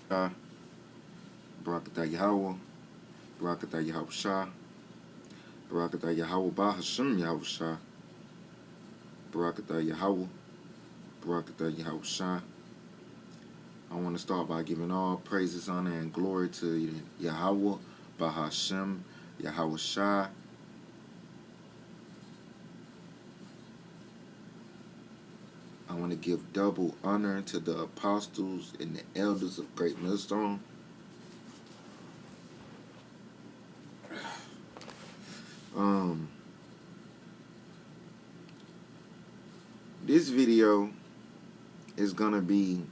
Shah, Barakatah Yahawah, Barakatah Yahawashi, Barakatah Yahawah, bahasham Yahawashi, Barakatah Yahawah, Barakatah Yahawashi. I want to start by giving all praises, honor, and glory to Yahawah, bahasham Yahawashi. I want to give double honor to the apostles and the elders of Great Millstone. This video is gonna be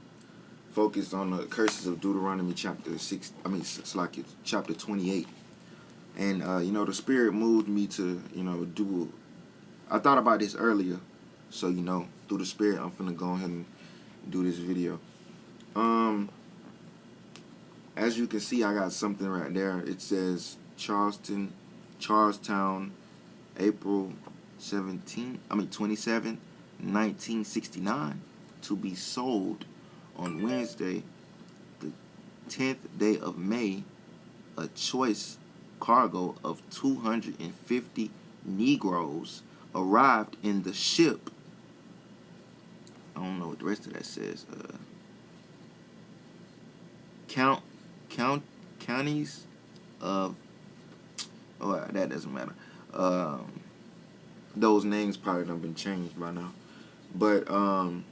focused on the curses of Deuteronomy chapter 6. It's like it's chapter 28. And the Spirit moved me to do. I thought about this earlier, so through the Spirit, I'm finna go ahead and do this video. As you can see, I got something right there. It says Charlestown, April 27, 1969, to be sold on Wednesday, the 10th day of May, a choice cargo of 250 Negroes arrived in the ship. I don't know what the rest of that says. Counties of, that doesn't matter. Those names probably done been changed by now. But the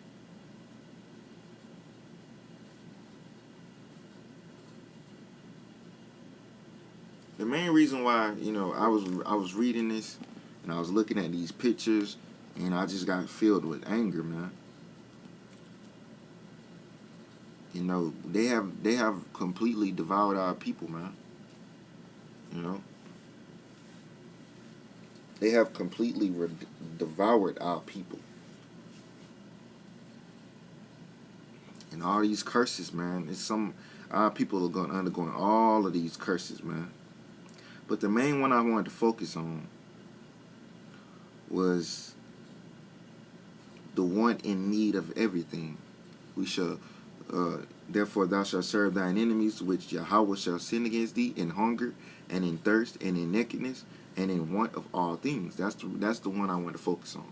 main reason why I was reading this and I was looking at these pictures and I just got filled with anger, man. They have completely devoured our people, man. They have completely devoured our people. And all these curses, man. Our people are undergoing all of these curses, man. But the main one I wanted to focus on was the one in need of everything. We shall, therefore thou shalt serve thine enemies, which Yahawah shall send against thee in hunger and in thirst and in nakedness and in want of all things. That's the one I want to focus on.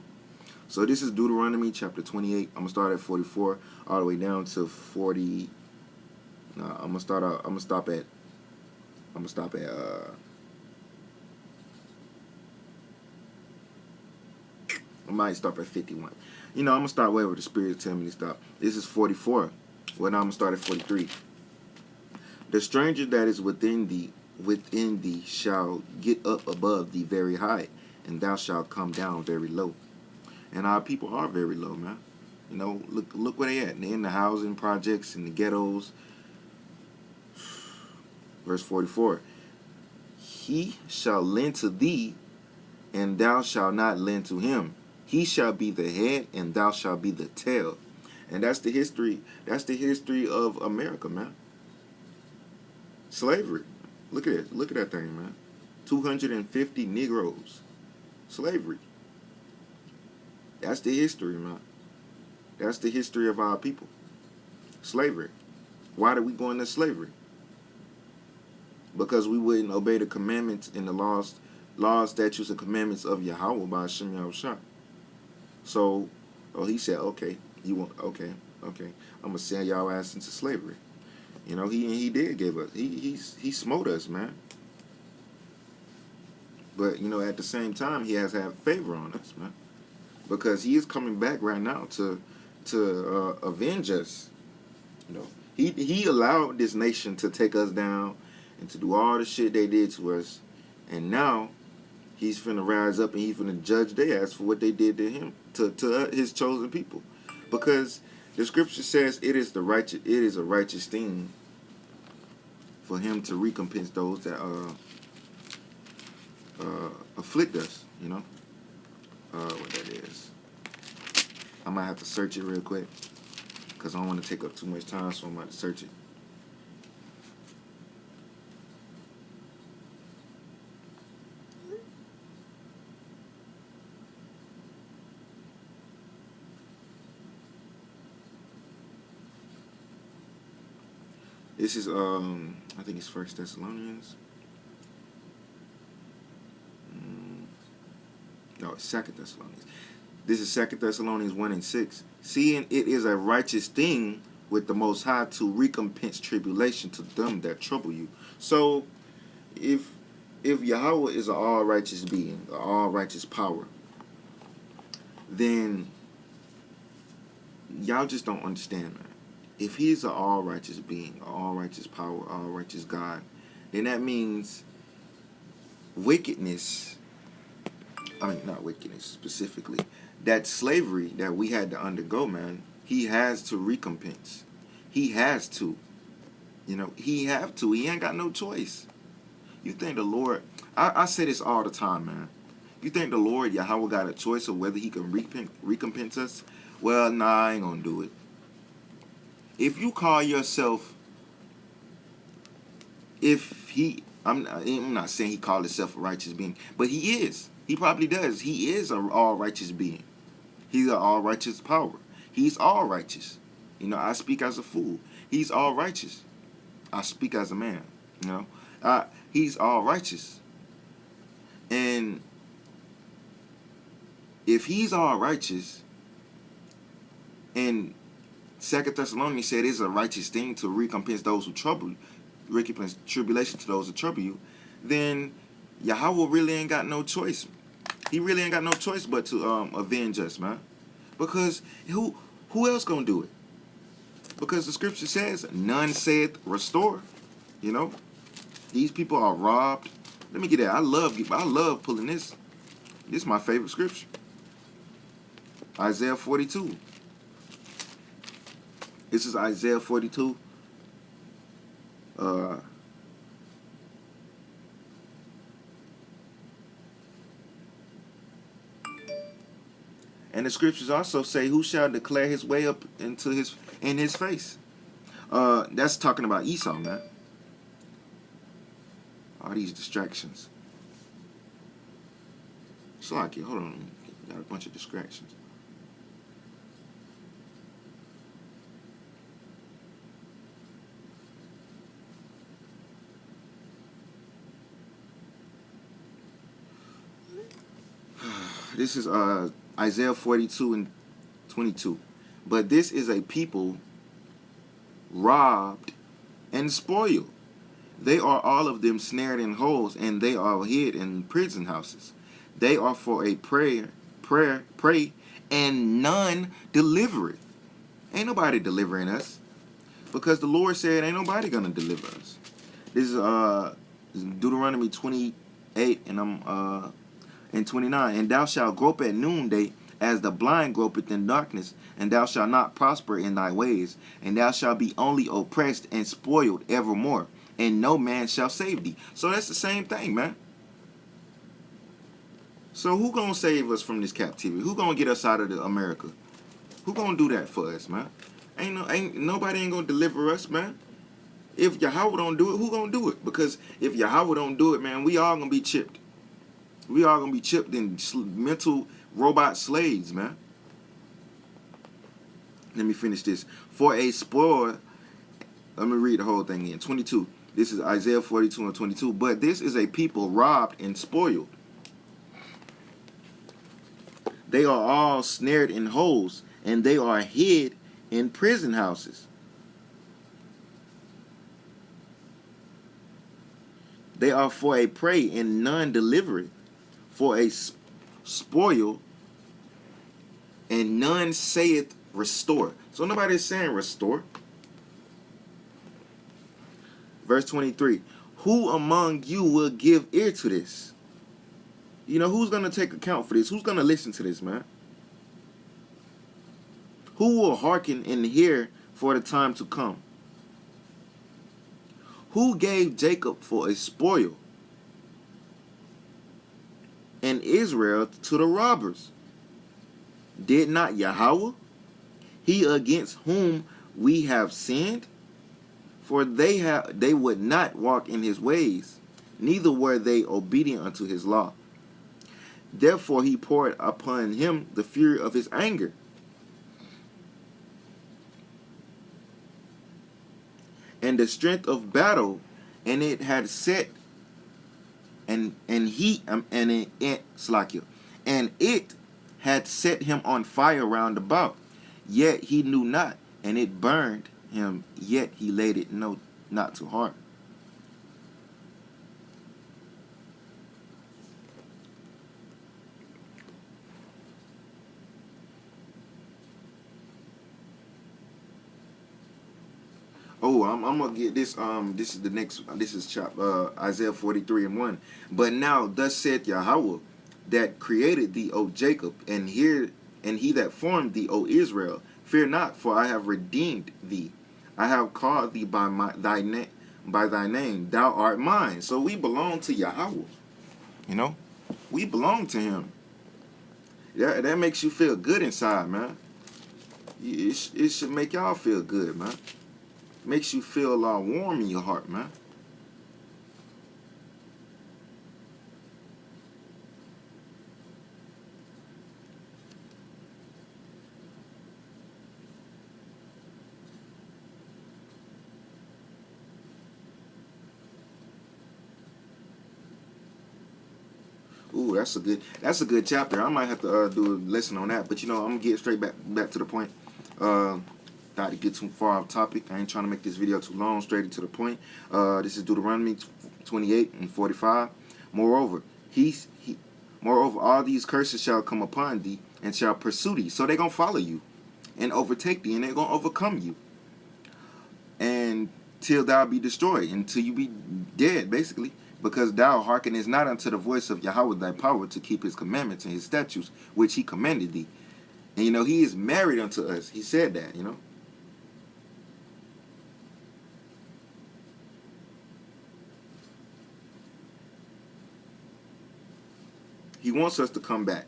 So this is Deuteronomy chapter 28. I'm gonna start at 44 all the way down to 40. No, I'm gonna stop at I might stop at 51. I'm gonna start wherever the Spirit tell me to stop. This is 44. Well, now I'm gonna start at 43. The stranger that is within thee shall get up above thee very high, and thou shalt come down very low. And our people are very low, man. Look where they at. They're in the housing projects, in the ghettos. Verse 44. He shall lend to thee, and thou shalt not lend to him. He shall be the head, and thou shalt be the tail. And that's the history. That's the history of America, man. Slavery. Look at it. Look at that thing, man. 250 Negroes. Slavery. That's the history, man. That's the history of our people. Slavery. Why did we go into slavery? Because we wouldn't obey the commandments and the laws, statutes, and commandments of Yahawah by Hashem Yahawashi. So, he said, okay, I'm gonna send y'all ass into slavery. He did give us. He smote us, man. But at the same time, he has had favor on us, man, because he is coming back right now to avenge us. He allowed this nation to take us down and to do all the shit they did to us, and now he's finna rise up and he's finna judge their ass for what they did to him, to his chosen people, because the scripture says it is a righteous thing for him to recompense those that afflict us. What that is. I might have to search it real quick because I don't want to take up too much time, so I'm about to search it. This is I think it's First Thessalonians. No, it's Second Thessalonians. This is Second Thessalonians 1:6. Seeing it is a righteous thing with the Most High to recompense tribulation to them that trouble you. So if Yahweh is an all righteous being, an all righteous power, then y'all just don't understand, man. If he's an all righteous being, an all righteous power, all righteous God, then that means wickedness. I mean, not wickedness specifically. That slavery that we had to undergo, man, he has to recompense. He has to. You know, he have to. He ain't got no choice. You think the Lord, I say this all the time, man. You think the Lord, Yahweh, got a choice of whether he can recompense us? Well, nah, I ain't gonna do it. If you call yourself, I'm not saying he called himself a righteous being, but he is. He probably does. He is an all righteous being. He's an all righteous power. He's all righteous. You know, I speak as a fool. He's all righteous. I speak as a man. You know, he's all righteous. And if he's all righteous, and Second Thessalonians said it's a righteous thing to recompense those who trouble you, recompense tribulation to those who trouble you, then Yahweh really ain't got no choice. He really ain't got no choice but to avenge us, man. Because who else gonna do it? Because the scripture says, none saith restore. You know, these people are robbed. Let me get that. I love pulling this. This is my favorite scripture. Isaiah 42. This is Isaiah 42. And the scriptures also say, who shall declare his way up in his face? That's talking about Esau, man. All these distractions. Slacky, hold on. Got a bunch of distractions. This is Isaiah 42:22. But this is a people robbed and spoiled. They are all of them snared in holes, and they are hid in prison houses. They are for a prey, and none deliver it. Ain't nobody delivering us. Because the Lord said ain't nobody gonna deliver us. This is Deuteronomy 28 and 29. And thou shalt grope at noonday as the blind gropeth in darkness, and thou shalt not prosper in thy ways, and thou shalt be only oppressed and spoiled evermore, and no man shall save thee. So that's the same thing, man. So who gonna save us from this captivity? Who gonna get us out of America? Who gonna do that for us, man? Nobody ain't gonna deliver us, man. If Yahweh don't do it, who gonna do it? Because if Yahweh don't do it, man, we all gonna be chipped. We all gonna be chipped in mental robot slaves, man. Let me finish this. For a spoiler, let me read the whole thing in 22. This is Isaiah 42 and 22. But this is a people robbed and spoiled. They are all snared in holes, and they are hid in prison houses. They are for a prey, and none deliver it. For a spoil, and none saith restore. So nobody is saying restore. Verse 23. Who among you will give ear to this? You know, who's going to take account for this? Who's going to listen to this, man? Who will hearken and hear for the time to come? Who gave Jacob for a spoil, and Israel to the robbers? Did not Yahweh, he against whom we have sinned? For they would not walk in his ways, neither were they obedient unto his law. Therefore he poured upon him the fury of his anger, and the strength of battle, and it had set and he and it Slakia, and it had set him on fire round about, yet he knew not, and it burned him, yet he laid it not to heart. Oh, I'm gonna get this. This is the next. This is Isaiah 43:1. But now, thus saith Yahawah, that created thee, O Jacob, and he that formed thee, O Israel. Fear not, for I have redeemed thee. I have called thee by thy name. Thou art mine. So we belong to Yahawah. You know, we belong to Him. Yeah, that makes you feel good inside, man. It should make y'all feel good, man. Makes you feel all warm in your heart, man. Ooh, that's a good chapter. I might have to do a lesson on that, but I'm gonna get straight back to the point. Not to get too far off topic. I ain't trying to make this video too long. Straight to the point. This is Deuteronomy 28:45. Moreover, moreover, all these curses shall come upon thee and shall pursue thee. So they're gonna follow you and overtake thee, and they're gonna overcome you, and till thou be destroyed, until you be dead, basically. Because thou hearkenest not unto the voice of Yahawah thy power to keep his commandments and his statutes, which he commanded thee. And he is married unto us. He said that, He wants us to come back.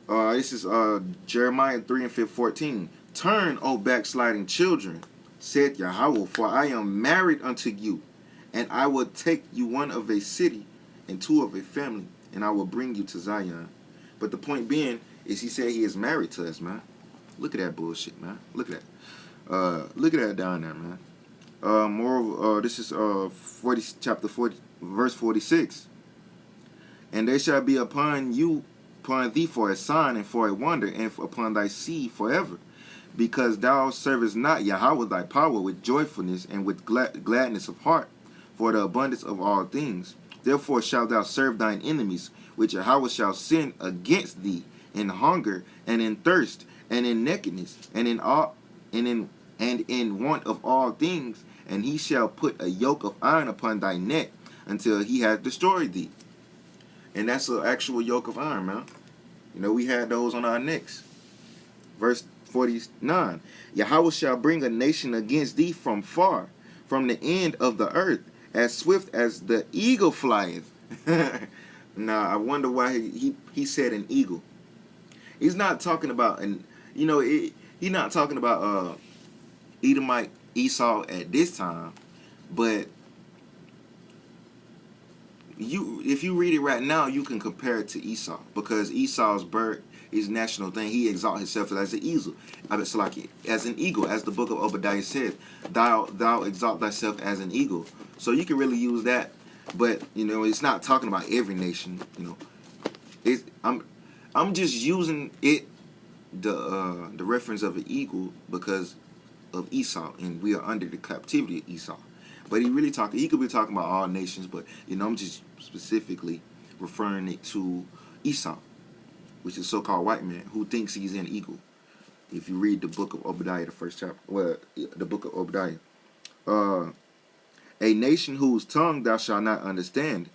This is Jeremiah 3:14. Turn, O backsliding children, said Yahawah, for I am married unto you, and I will take you one of a city and two of a family, and I will bring you to Zion. But the point being is he said he is married to us, man. Look at that bullshit, man. Look at that. Look at that down there, man. Moreover, this is chapter 40, verse 46. And they shall be upon thee for a sign and for a wonder, and upon thy seed forever. Because thou servest not Yahawah thy power with joyfulness and with gladness of heart, for the abundance of all things. Therefore shalt thou serve thine enemies, which Yahawah shall send against thee in hunger and in thirst and in nakedness and in want of all things, and he shall put a yoke of iron upon thy neck until he hath destroyed thee. And that's an actual yoke of iron, man. We had those on our necks. Verse 49. Yahawah shall bring a nation against thee from far, from the end of the earth, as swift as the eagle flieth. Now, I wonder why he said an eagle. He's not talking about, he's not talking about Edomite Esau at this time, but if you read it right now, you can compare it to Esau, because Esau's bird, his national thing, he exalts himself as an eagle. As an eagle, as the book of Obadiah said, thou exalt thyself as an eagle. So you can really use that, but it's not talking about every nation. I'm just using it, the reference of an eagle, because of Esau, and we are under the captivity of Esau. But he could be talking about all nations, but I'm just specifically referring it to Esau, which is so-called white man who thinks he's an eagle. If you read the book of Obadiah, the first chapter, the book of Obadiah, a nation whose tongue thou shalt not understand.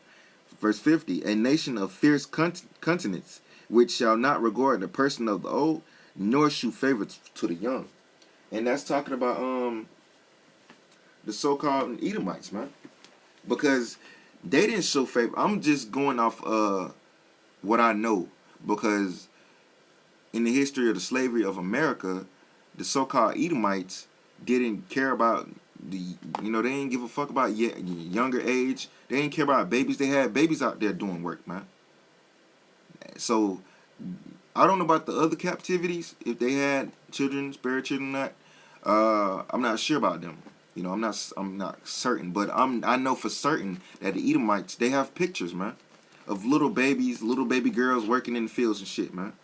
Verse 50, a nation of fierce countenance, which shall not regard the person of the old, nor shew favor to the young. And that's talking about the so-called Edomites, man, because they didn't show favor. I'm just going off what I know, because in the history of the slavery of America, the so-called Edomites didn't care about they didn't give a fuck about younger age. They didn't care about babies. They had babies out there doing work, man. So I don't know about the other captivities, if they had children, spare children or not. I'm not sure about them. You know, I'm not certain, but I know for certain that the Edomites, they have pictures, man, of little babies, little baby girls working in the fields and shit, man.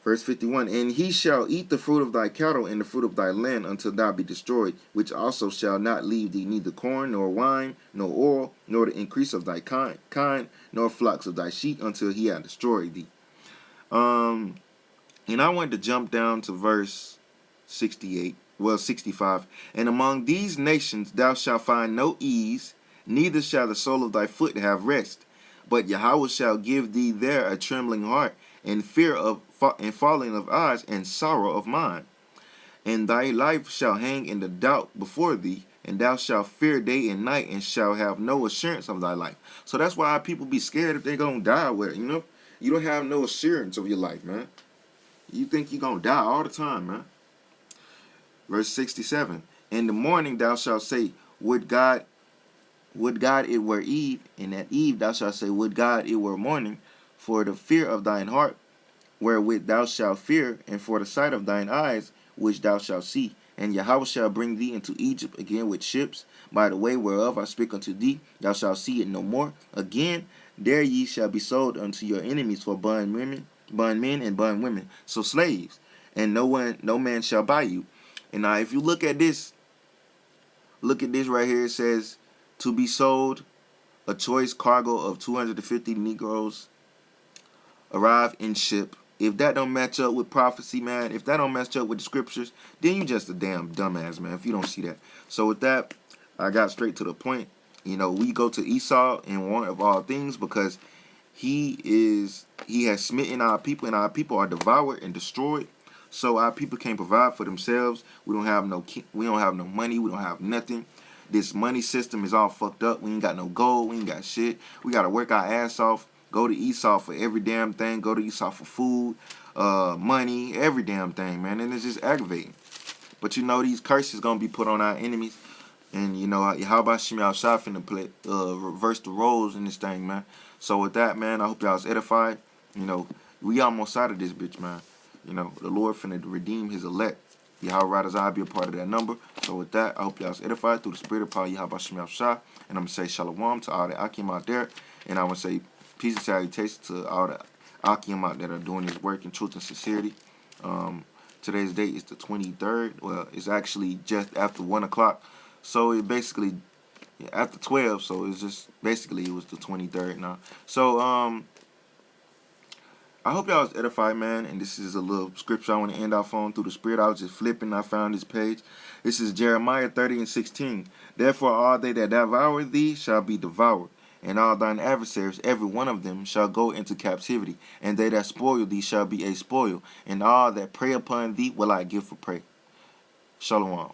Verse 51, and he shall eat the fruit of thy cattle and the fruit of thy land until thou be destroyed, which also shall not leave thee neither corn, nor wine, nor oil, nor the increase of thy kind, nor flocks of thy sheep until he had destroyed thee. And I wanted to jump down to verse 65. And among these nations thou shalt find no ease, neither shall the sole of thy foot have rest. But Yahweh shall give thee there a trembling heart, and fear of and falling of eyes, and sorrow of mind. And thy life shall hang in the doubt before thee, and thou shalt fear day and night, and shall have no assurance of thy life. So that's why people be scared if they're gonna die with it, you know? You don't have no assurance of your life, man. You think you're gonna die all the time, man. Verse 67. In the morning thou shalt say, would God it were eve, and at eve thou shalt say, would God it were morning, for the fear of thine heart, wherewith thou shalt fear, and for the sight of thine eyes, which thou shalt see. And Yahweh shall bring thee into Egypt again with ships, by the way whereof I speak unto thee, thou shalt see it no more. Again, there ye shall be sold unto your enemies for bondmen and bondwomen, so slaves, and no man shall buy you. And now if you look at this right here, it says to be sold, a choice cargo of 250 Negroes arrive in ship. If that don't match up with prophecy, man, if that don't match up with the scriptures, then you just a damn dumbass, man, if you don't see that. So with that, I got straight to the point. You know, we go to Esau in want of all things because he has smitten our people, and our people are devoured and destroyed. So our people can't provide for themselves. We don't have no money. We don't have nothing. This money system is all fucked up. We ain't got no gold. We ain't got shit. We got to work our ass off. Go to Esau for every damn thing. Go to Esau for food, money, every damn thing, man. And it's just aggravating. But you know, these curses going to be put on our enemies. And you know, Yahawashi finna play, reverse the roles in this thing, man. So with that, man, I hope y'all was edified. You know, we almost out of this bitch, man. You know, the Lord finna redeem his elect. Yahweh I be a part of that number. So with that, I hope y'all was edified through the spirit of power Yahawashi. And I'm going to say shalom to all the Akim out there. And I'm going to say peace and salutations to all the Akim out that are doing this work in truth and sincerity. Today's date is the 23rd. Well, it's actually just after 1 o'clock. So it basically, after 12, so it's just, basically it was the 23rd now. So, I hope y'all was edified, man, and this is a little scripture I want to end off on through the Spirit. I was just flipping, I found this page. This is Jeremiah 30:16. Therefore all they that devour thee shall be devoured, and all thine adversaries, every one of them, shall go into captivity, and they that spoil thee shall be a spoil, and all that prey upon thee will I give for prey. Shalom.